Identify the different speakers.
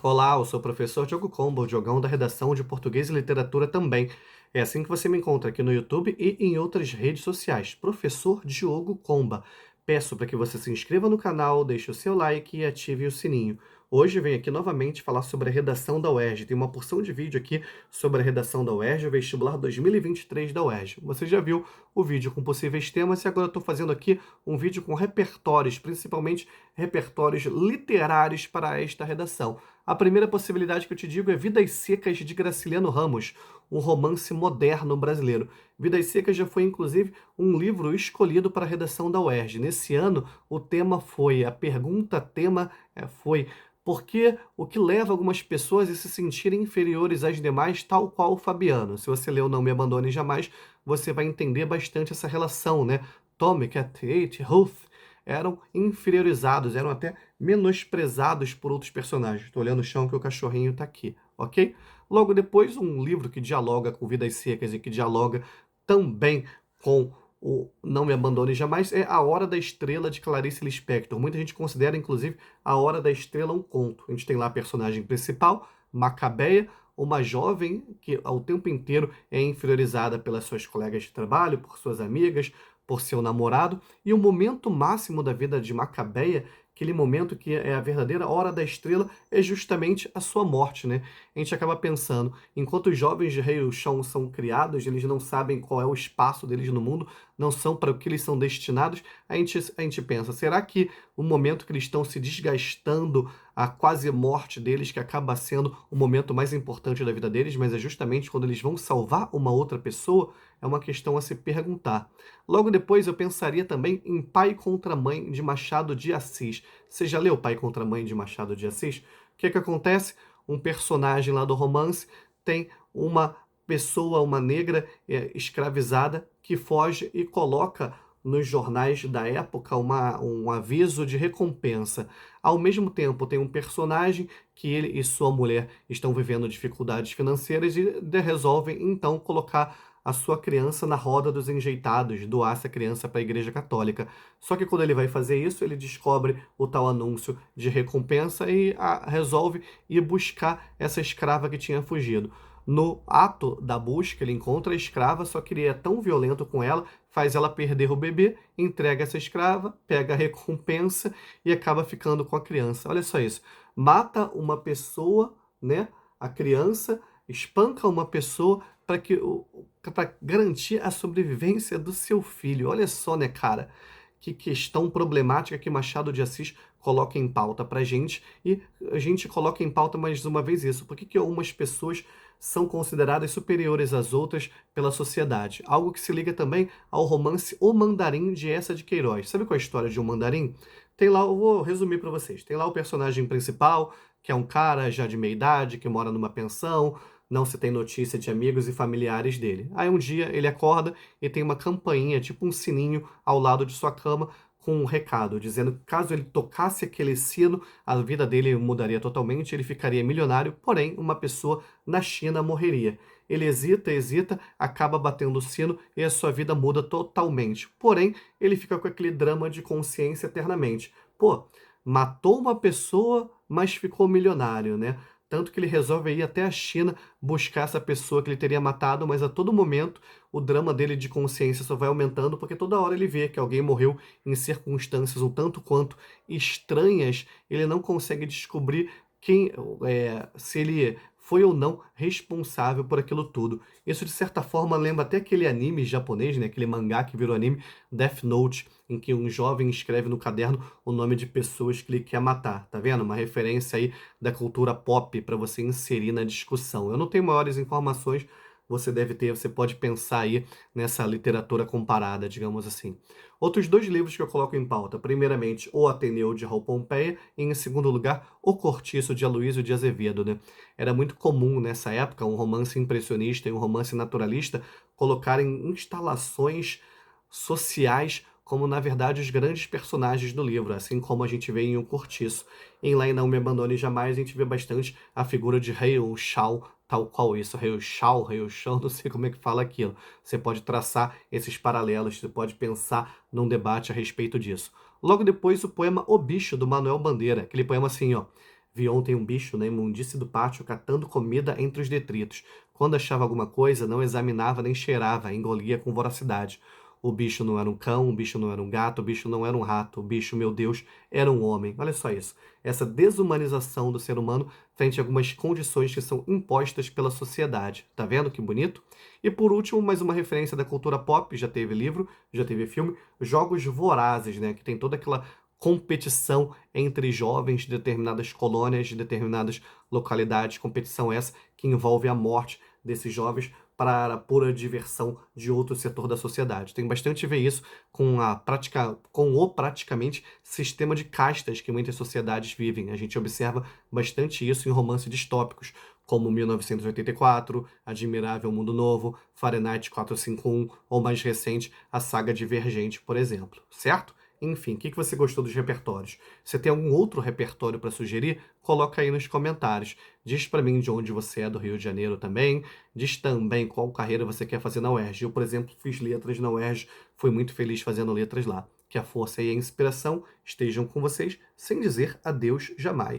Speaker 1: Olá, eu sou o professor Diogo Comba, o Diogão da redação de Português e Literatura também. É assim que você me encontra aqui no YouTube e em outras redes sociais. Professor Diogo Comba. Peço para que você se inscreva no canal, deixe o seu like e ative o sininho. Hoje venho aqui novamente falar sobre a redação da UERJ. Tem uma porção de vídeo aqui sobre a redação da UERJ, o vestibular 2023 da UERJ. Você já viu o vídeo com possíveis temas e agora eu estou fazendo aqui um vídeo com repertórios, principalmente repertórios literários para esta redação. A primeira possibilidade que eu te digo é Vidas Secas de Graciliano Ramos, um romance moderno brasileiro. Vidas Secas já foi, inclusive, um livro escolhido para a redação da UERJ. Nesse ano, o tema foi, a pergunta-tema foi por que o que leva algumas pessoas a se sentirem inferiores às demais, tal qual o Fabiano. Se você leu Não Me Abandone Jamais, você vai entender bastante essa relação, né? Tommy, Kate, Ruth eram inferiorizados, eram até menosprezados por outros personagens. Estou olhando o chão que o cachorrinho está aqui, ok? Logo depois, um livro que dialoga com Vidas Secas e que dialoga também com o Não Me Abandone Jamais é A Hora da Estrela, de Clarice Lispector. Muita gente considera, inclusive, A Hora da Estrela um conto. A gente tem lá a personagem principal, Macabeia, uma jovem que ao tempo inteiro é inferiorizada pelas suas colegas de trabalho, por suas amigas, por seu namorado, e o momento máximo da vida de Macabeia, aquele momento que é a verdadeira hora da estrela, é justamente a sua morte, né? A gente acaba pensando, enquanto os jovens de Rei Chão são criados, eles não sabem qual é o espaço deles no mundo, não são para o que eles são destinados, a gente pensa, será que o momento que eles estão se desgastando, a quase morte deles, que acaba sendo o momento mais importante da vida deles, mas é justamente quando eles vão salvar uma outra pessoa? É uma questão a se perguntar. Logo depois eu pensaria também em Pai contra Mãe, de Machado de Assis. Você já leu Pai contra Mãe, de Machado de Assis? O que é que acontece? Um personagem lá do romance tem uma pessoa, uma negra escravizada, que foge e coloca nos jornais da época um aviso de recompensa. Ao mesmo tempo, tem um personagem que ele e sua mulher estão vivendo dificuldades financeiras e resolvem então colocar a sua criança na roda dos enjeitados, doar essa criança para a Igreja Católica. Só que quando ele vai fazer isso, ele descobre o tal anúncio de recompensa e resolve ir buscar essa escrava que tinha fugido. No ato da busca, ele encontra a escrava, só que ele é tão violento com ela, faz ela perder o bebê, entrega essa escrava, pega a recompensa e acaba ficando com a criança. Olha só isso. Mata uma pessoa, né? A criança, espanca uma pessoa para garantir a sobrevivência do seu filho. Olha só, né, cara? Que questão problemática que Machado de Assis coloca em pauta para gente, e a gente coloca em pauta mais uma vez isso. Por que algumas pessoas são consideradas superiores às outras pela sociedade? Algo que se liga também ao romance O Mandarim, de Eça de Queiroz. Sabe qual é a história de Um Mandarim? Tem lá, eu vou resumir para vocês. Tem lá o personagem principal, que é um cara já de meia idade, que mora numa pensão, não se tem notícia de amigos e familiares dele. Aí um dia ele acorda e tem uma campainha, tipo um sininho, ao lado de sua cama, com um recado, dizendo que caso ele tocasse aquele sino, a vida dele mudaria totalmente, ele ficaria milionário, porém, uma pessoa na China morreria. Ele hesita, hesita, acaba batendo o sino e a sua vida muda totalmente. Porém, ele fica com aquele drama de consciência eternamente. Pô, matou uma pessoa, mas ficou milionário, né? Tanto que ele resolve ir até a China buscar essa pessoa que ele teria matado, mas a todo momento o drama dele de consciência só vai aumentando, porque toda hora ele vê que alguém morreu em circunstâncias um tanto quanto estranhas, ele não consegue descobrir quem, se ele foi ou não responsável por aquilo tudo. Isso, de certa forma, lembra até aquele anime japonês, né? Aquele mangá que virou anime, Death Note, em que um jovem escreve no caderno o nome de pessoas que ele quer matar. Tá vendo? Uma referência aí da cultura pop para você inserir na discussão. Eu não tenho maiores informações, você deve ter, você pode pensar aí nessa literatura comparada, digamos assim. Outros dois livros que eu coloco em pauta, primeiramente, O Ateneu, de Raul Pompeia, e em segundo lugar, O Cortiço, de Aloysio de Azevedo, né? Era muito comum nessa época um romance impressionista e um romance naturalista colocarem instalações sociais como, na verdade, os grandes personagens do livro, assim como a gente vê em O Cortiço. Em Lá e Não Me Abandone Jamais, a gente vê bastante a figura de Rei Shao, tal qual isso, Rei Shao, Rei Shao, não sei como é que fala aquilo. Você pode traçar esses paralelos, você pode pensar num debate a respeito disso. Logo depois, o poema O Bicho, do Manuel Bandeira, aquele poema assim, ó. Vi ontem um bicho na imundície do pátio catando comida entre os detritos. Quando achava alguma coisa, não examinava nem cheirava, engolia com voracidade. O bicho não era um cão, o bicho não era um gato, o bicho não era um rato, o bicho, meu Deus, era um homem. Olha só isso. Essa desumanização do ser humano frente a algumas condições que são impostas pela sociedade. Tá vendo que bonito? E por último, mais uma referência da cultura pop, já teve livro, já teve filme, Jogos Vorazes, né, que tem toda aquela competição entre jovens de determinadas colônias, de determinadas localidades, competição essa que envolve a morte desses jovens para a pura diversão de outro setor da sociedade. Tem bastante a ver isso com a prática, com o praticamente sistema de castas que muitas sociedades vivem. A gente observa bastante isso em romances distópicos, como 1984, Admirável Mundo Novo, Fahrenheit 451 ou mais recente, a saga Divergente, por exemplo, certo? Enfim, o que você gostou dos repertórios? Você tem algum outro repertório para sugerir? Coloca aí nos comentários. Diz para mim de onde você é, do Rio de Janeiro também. Diz também qual carreira você quer fazer na UERJ. Eu, por exemplo, fiz letras na UERJ, fui muito feliz fazendo letras lá. Que a força e a inspiração estejam com vocês, sem dizer adeus jamais.